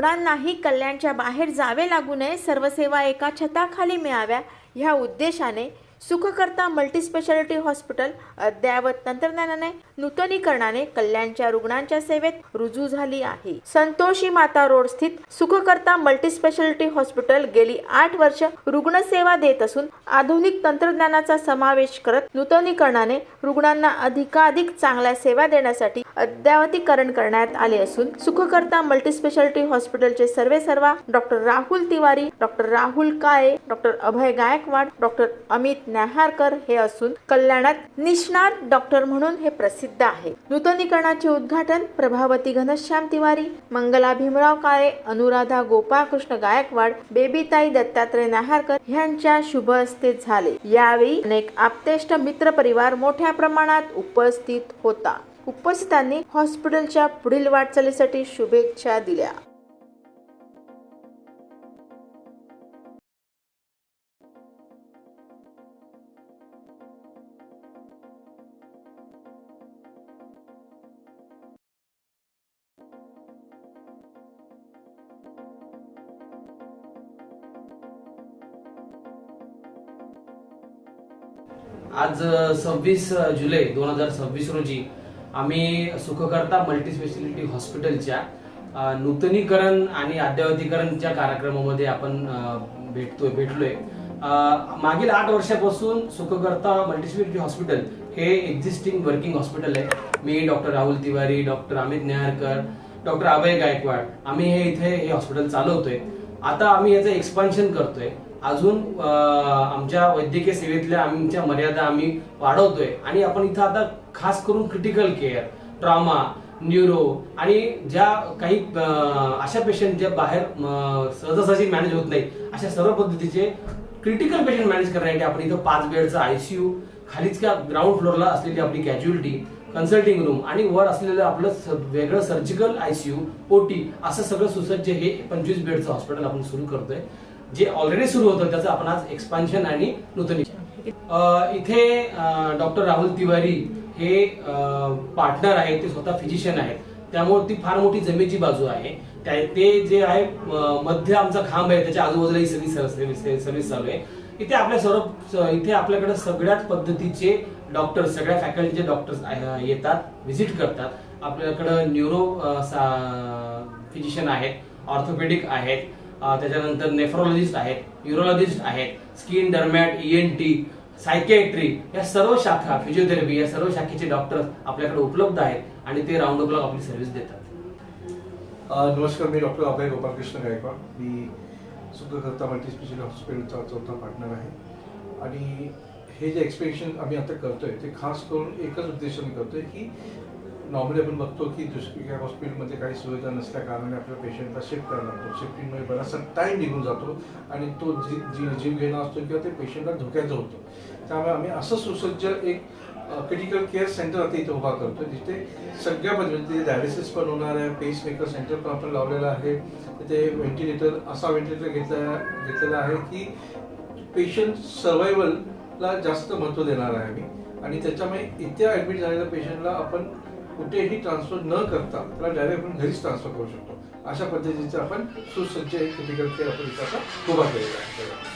रुग्णांनाही कल्याणच्या बाहेर जावे लागू नये, सर्व सेवा एका छताखाली मिळाव्या ह्या उद्देशाने सुखकर्ता मल्टीस्पेशालिटी हॉस्पिटल अद्ययावत तंत्रज्ञानाने नूतनीकरणाने कल्याणच्या रुग्णांच्या सेवेत रुजू झाली आहे। संतोषी माता रोड स्थित सुखकर्ता मल्टीस्पेशालिटी हॉस्पिटल गेली 8 वर्ष रुग्णसेवा देत असून आधुनिक तंत्रज्ञानाचा समावेश करत नूतनीकरणाने रुग्णांना अधिकाधिक चांगल्या सेवा देण्यासाठी अद्ययावतीकरण करण्यात आले असून सुखकर्ता मल्टीस्पेशालिटी हॉस्पिटलचे सर्वेसर्वा डॉक्टर राहुल तिवारी, डॉक्टर राहुल काळे, डॉक्टर अभय गायकवाड, डॉक्टर अमित नेहारकर हे असून कल्याणात निष्णात डॉक्टर म्हणून हे प्रसिद्ध आहे। नूतनीकरणाचे उद्घाटन प्रभावती घनश्याम तिवारी, मंगला भीमराव काळे, अनुराधा गोपाळकृष्ण गायकवाड, बेबीताई दत्तात्रय नेहारकर यांच्या शुभ हस्ते झाले। यावेळी अनेक आप्तेष्ट मित्र परिवार मोठ्या प्रमाणात उपस्थित होता। उपस्थितांनी हॉस्पिटलच्या पुढील वाटचालीसाठी शुभेच्छा दिल्या। आज 26 जुलै 2026 रोजी आम्ही सुखकर्ता मल्टीस्पेशालिटी हॉस्पिटलच्या नूतनीकरण आणि अद्ययावतीकरणच्या कार्यक्रमामध्ये आपण भेटलोय। मागील 8 वर्षापासून सुखकर्ता मल्टीस्पेशालिटी हॉस्पिटल हे एक्झिस्टिंग वर्किंग हॉस्पिटल आहे। मी doctor Rahul Tiwari, doctor Amit Neharkar, doctor Abhay Gaikwad आम्ही हे हॉस्पिटल चालवतोय। आता आम्ही याचं एक्सपान्शन करतोय, अजून आमच्या वैद्यकीय सेवेतल्या आमच्या मर्यादा आम्ही वाढवतोय आणि आपण इथं आता खास करून क्रिटिकल केअर, ट्रॉमा, न्यूरो आणि ज्या काही अशा पेशंट ज्या बाहेर सहजासहजी मॅनेज होत नाही अशा सर्व पद्धतीचे क्रिटिकल पेशंट मॅनेज करण्यासाठी आपण इथं 5 बेडचा आयसीयू, खालीच ग्राउंड फ्लोअरला असलेली आपली कॅज्युअलिटी, कन्सल्टिंग रूम आणि वर असलेलं आपलं वेगळं सर्जिकल आयसीयू, ओटी असं सगळं सुसज्ज हे 25 बेडचं हॉस्पिटल आपण सुरू करतोय। जे ऑलरेडी सुरू होतं त्याचं आपण आज एक्सपान्शन आणि नूतनीकरण। इथे डॉक्टर राहुल तिवारी हे पार्टनर आहेत, ते स्वतः फिजिशियन आहेत, त्यामुळे ती फार मोठी जमेची बाजू आहे। ते जे आहे मध्य आमचा खांब आहे त्याच्या आजूबाजूला ही सगळी सर्व्हिस चालू आहे। इथे आपल्याकडे सगळ्याच पद्धतीचे डॉक्टर्स, सगळ्या फॅकल्टीचे डॉक्टर्स येतात, व्हिजिट करतात। आपल्याकडे न्यूरो फिजिशियन आहेत, ऑर्थोपेडिक आहेत, त्याच्यानंतर नेफ्रोलॉजिस्ट आहेत, न्यूरोलॉजिस्ट आहेत, स्किन, डर्मॅट, ईएनटी, सायकॅट्री या सर्व शाखा, फिजिओथेरपी या सर्व शाखेचे डॉक्टर्स आपल्याकडे उपलब्ध आहेत आणि ते राऊंड द क्लॉक आपली सर्व्हिस देतात। नमस्कार, मी डॉक्टर अभय गोपाळकृष्ण गायकवाड, मी सुखकर्ता मल्टीस्पेशालिटी हॉस्पिटलचा चौथा पार्टनर आहे आणि हे जे एक्सपेन्शन आम्ही आता करतोय ते खास करून एकच उद्देशाने करतोय की नॉर्मली आपण बघतो की दुसऱ्या हॉस्पिटलमध्ये काही सुविधा नसल्या कारणाने आपल्या पेशंटला शिफ्ट करायला लागतो। शिफ्टिंगमुळे बराचसा टाईम निघून जातो आणि तो जीव घेणं असतो किंवा ते पेशंटला धोक्याचं होतं। त्यामुळे आम्ही असं सुसज्ज एक क्रिटिकल केअर सेंटर आता इथे उभा करतो, जिथे सगळ्या पद्धतीने डायलिसिस पण होणार आहे, पेसमेकर सेंटर पण आपण लावलेलं आहे, तिथे व्हेंटिलेटर, असा व्हेंटिलेटर घेतलेला आहे की पेशंट सर्व्हायवलला जास्त महत्त्व देणार आहे आम्ही आणि त्याच्यामुळे इथे ॲडमिट झालेल्या पेशंटला आपण कुठेही ट्रान्सफर न करता त्याला डायरेक्ट आपण घरीच ट्रान्सफर करू शकतो। अशा पद्धतीचं आपण सुसज्ज एक क्रिटिकल केअर आपण इथं उभा केलेला आहे।